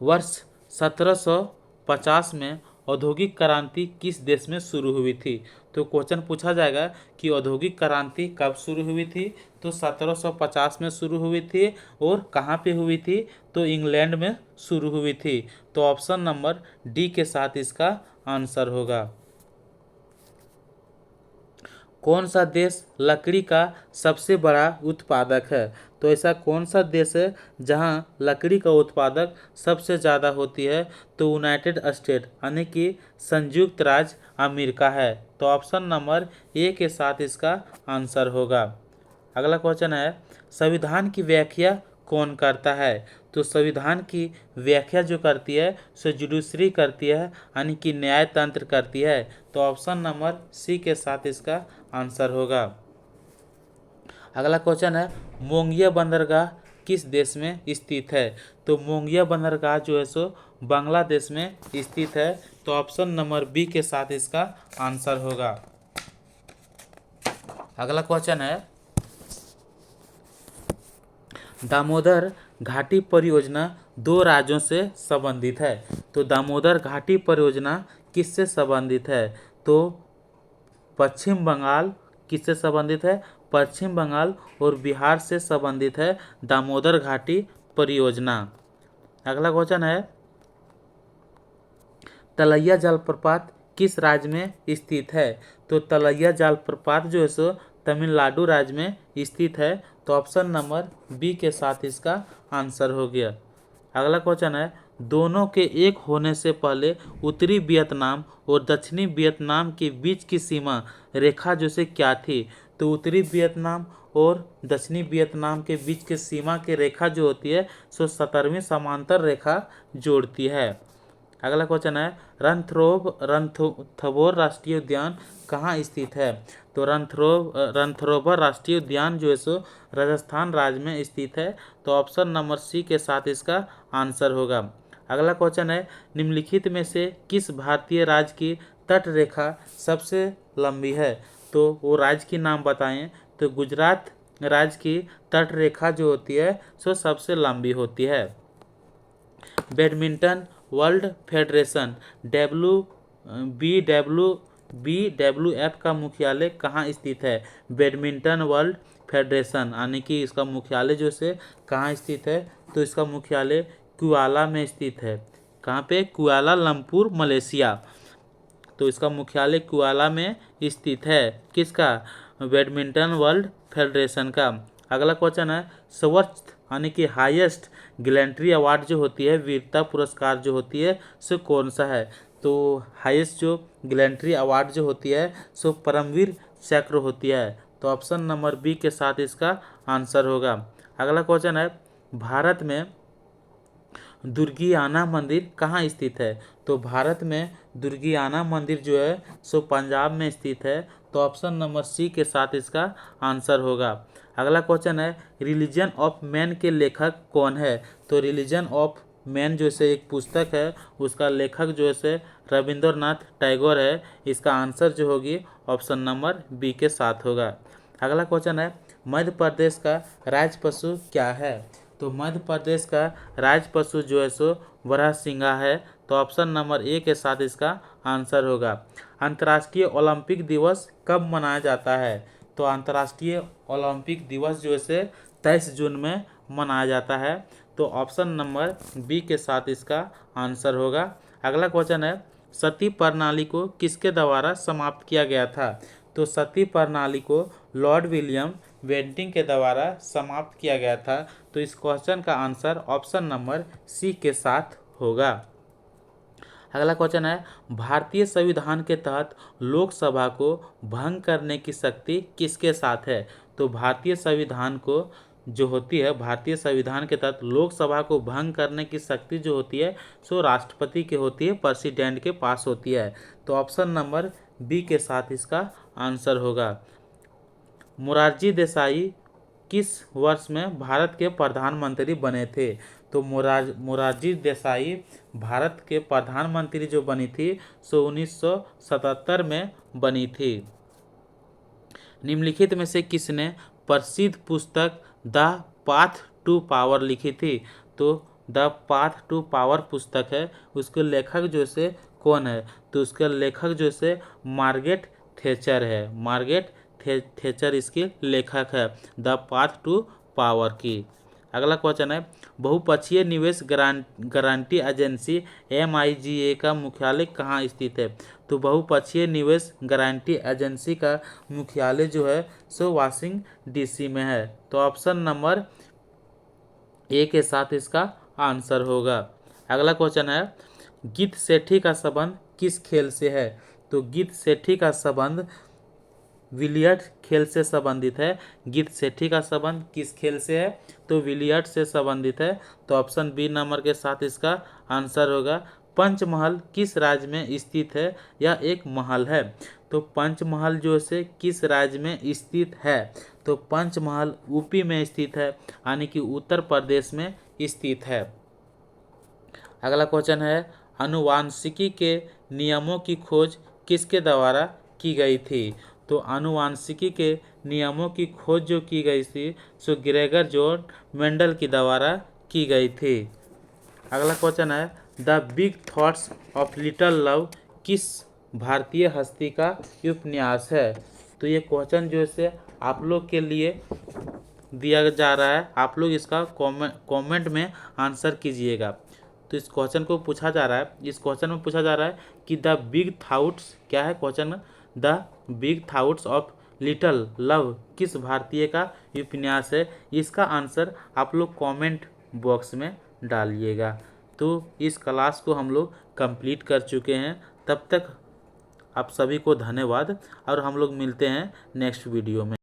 वर्ष 1750 में औद्योगिक क्रांति किस देश में शुरू हुई थी? तो क्वेश्चन पूछा जाएगा कि औद्योगिक क्रांति कब शुरू हुई थी? तो 1750 में शुरू हुई थी, और कहाँ पे हुई थी? तो इंग्लैंड में शुरू हुई थी। तो ऑप्शन नंबर डी के साथ इसका आंसर होगा। कौन सा देश लकड़ी का सबसे बड़ा उत्पादक है? तो ऐसा कौन सा देश है जहां लकड़ी का उत्पादक सबसे ज़्यादा होती है? तो यूनाइटेड स्टेट, यानी कि संयुक्त राज्य अमेरिका है। तो ऑप्शन नंबर ए के साथ इसका आंसर होगा। अगला क्वेश्चन है, संविधान की व्याख्या कौन करता है? तो संविधान की व्याख्या जो करती है सो जुडिशरी करती है, यानी कि न्यायतंत्र करती है। तो ऑप्शन नंबर सी के साथ इसका आंसर होगा। अगला क्वेश्चन है, मोंगिया बंदरगाह किस देश में स्थित है? तो मोंगिया बंदरगाह जो है सो बांग्लादेश में स्थित है। तो ऑप्शन नंबर बी के साथ इसका आंसर होगा। अगला क्वेश्चन है, दामोदर घाटी परियोजना दो राज्यों से संबंधित है। तो दामोदर घाटी परियोजना किससे संबंधित है? तो पश्चिम बंगाल किससे संबंधित है? पश्चिम बंगाल और बिहार से संबंधित है दामोदर घाटी परियोजना। अगला क्वेश्चन है तलैया जलप्रपात किस राज्य में स्थित है? तो तलैया जलप्रपात जो है सो तमिलनाडु राज्य में स्थित है। तो ऑप्शन नंबर बी के साथ इसका आंसर हो गया। अगला क्वेश्चन है दोनों के एक होने से पहले उत्तरी वियतनाम और दक्षिणी वियतनाम के बीच की सीमा रेखा जो से क्या थी? तो उत्तरी वियतनाम और दक्षिणी वियतनाम के बीच की सीमा की रेखा जो होती है सो 17वीं समांतर रेखा जोड़ती है। अगला क्वेश्चन है रणथंभौर राष्ट्रीय उद्यान कहाँ स्थित है? तो रणथंभौर राष्ट्रीय उद्यान जो है सो राजस्थान राज्य में स्थित है। तो ऑप्शन नंबर सी के साथ इसका आंसर होगा। अगला क्वेश्चन है निम्नलिखित में से किस भारतीय राज्य की तट रेखा सबसे लंबी है? तो वो राज्य की नाम बताएं। तो गुजरात राज्य की तट रेखा जो होती है सो सबसे लंबी होती है। बैडमिंटन वर्ल्ड फेडरेशन BWF का मुख्यालय कहाँ स्थित है? बैडमिंटन वर्ल्ड फेडरेशन यानी कि इसका मुख्यालय जो से कहाँ स्थित है? तो इसका मुख्यालय कुआला में स्थित है। कहाँ पे? Kuala Lumpur Malaysia. तो इसका मुख्यालय कुआला में स्थित है। किसका? बैडमिंटन वर्ल्ड फेडरेशन का। अगला क्वेश्चन है सर्वोच्च यानी कि हाईएस्ट गैलेंट्री अवार्ड जो होती है वीरता पुरस्कार जो होती है सो कौन सा है? तो हाईएस्ट जो गैलेंट्री अवार्ड जो होती है सो परमवीर चक्र होती है। तो ऑप्शन नंबर बी के साथ इसका आंसर होगा। अगला क्वेश्चन है भारत में दुर्गियाना मंदिर कहाँ स्थित है? तो भारत में दुर्गियाना मंदिर जो है सो पंजाब में स्थित है। तो ऑप्शन नंबर सी के साथ इसका आंसर होगा। अगला क्वेश्चन है रिलीजन ऑफ मैन के लेखक कौन है? तो रिलीजन ऑफ मैन जो से एक पुस्तक है उसका लेखक जो है रविंद्रनाथ टैगोर है। इसका आंसर जो होगी ऑप्शन नंबर बी के साथ होगा। अगला क्वेश्चन है मध्य प्रदेश का राज्य पशु क्या है? तो मध्य प्रदेश का राज्य पशु जो है सो बरहसिंघा है। तो ऑप्शन नंबर ए के साथ इसका आंसर होगा। अंतर्राष्ट्रीय ओलंपिक दिवस कब मनाया जाता है? तो अंतर्राष्ट्रीय ओलंपिक दिवस जो है 23 जून में मनाया जाता है। तो ऑप्शन नंबर बी के साथ इसका आंसर होगा। अगला क्वेश्चन है सती प्रणाली को किसके द्वारा समाप्त किया गया था? तो सती प्रणाली को लॉर्ड विलियम बेंटिंक के द्वारा समाप्त किया गया था। तो इस क्वेश्चन का आंसर ऑप्शन नंबर सी के साथ होगा। अगला क्वेश्चन है भारतीय संविधान के तहत लोकसभा को भंग करने की शक्ति किसके साथ है? तो भारतीय संविधान को जो होती है भारतीय संविधान के तहत लोकसभा को भंग करने की शक्ति जो होती है सो राष्ट्रपति के होती है, प्रेसिडेंट के पास होती है। तो ऑप्शन नंबर बी के साथ इसका आंसर होगा। मोरारजी देसाई किस वर्ष में भारत के प्रधानमंत्री बने थे? तो मोरारजी देसाई भारत के प्रधानमंत्री जो बनी थी सो 1977 में बनी थी। निम्नलिखित में से किसने प्रसिद्ध पुस्तक द पाथ टू पावर लिखी थी? तो द पाथ टू पावर पुस्तक है उसके लेखक जो से कौन है? तो उसके लेखक जो से मार्गरेट थैचर है। मार्गरेट थैचर इसके लेखक है द पाथ टू पावर की। अगला क्वेश्चन है बहुपक्षीय निवेश गारंटी एजेंसी MIGA का मुख्यालय कहाँ स्थित है? तो बहुपक्षीय निवेश गारंटी एजेंसी का मुख्यालय जो है सो वाशिंगटन DC में है। तो ऑप्शन नंबर ए के साथ इसका आंसर होगा। अगला क्वेश्चन है गीत सेठी का संबंध किस खेल से है? तो गीत सेठी का संबंध विलियर्ड खेल से संबंधित है। गीत सेठी का संबंध किस खेल से है? तो विलियर्ड से संबंधित है। तो ऑप्शन बी नंबर के साथ इसका आंसर होगा। पंचमहल किस राज्य में स्थित है? यह एक महल है। तो पंचमहल जो है किस राज्य में स्थित है? तो पंचमहल यूपी में स्थित है यानी कि उत्तर प्रदेश में स्थित है। अगला क्वेश्चन है आनुवांशिकी के नियमों की खोज किसके द्वारा की गई थी? तो आनुवांशिकी के नियमों की खोज जो की गई थी सो ग्रेगर जॉन मेंडल के द्वारा की गई थी। अगला क्वेश्चन है the big thoughts of little love किस भारतीय हस्ती का उपन्यास है? तो ये क्वेश्चन जो है आप लोग के लिए दिया जा रहा है, आप लोग इसका कमेंट में आंसर कीजिएगा। तो इस क्वेश्चन को पूछा जा रहा है, इस क्वेश्चन में पूछा जा रहा है कि द बिग थाउट्स, क्या है question, the big thoughts of little love किस भारतीय का उपन्यास है। इसका आंसर आप लोग कमेंट बॉक्स में डालिएगा। तो इस क्लास को हम लोग कंप्लीट कर चुके हैं। तब तक आप सभी को धन्यवाद और हम लोग मिलते हैं नेक्स्ट वीडियो में।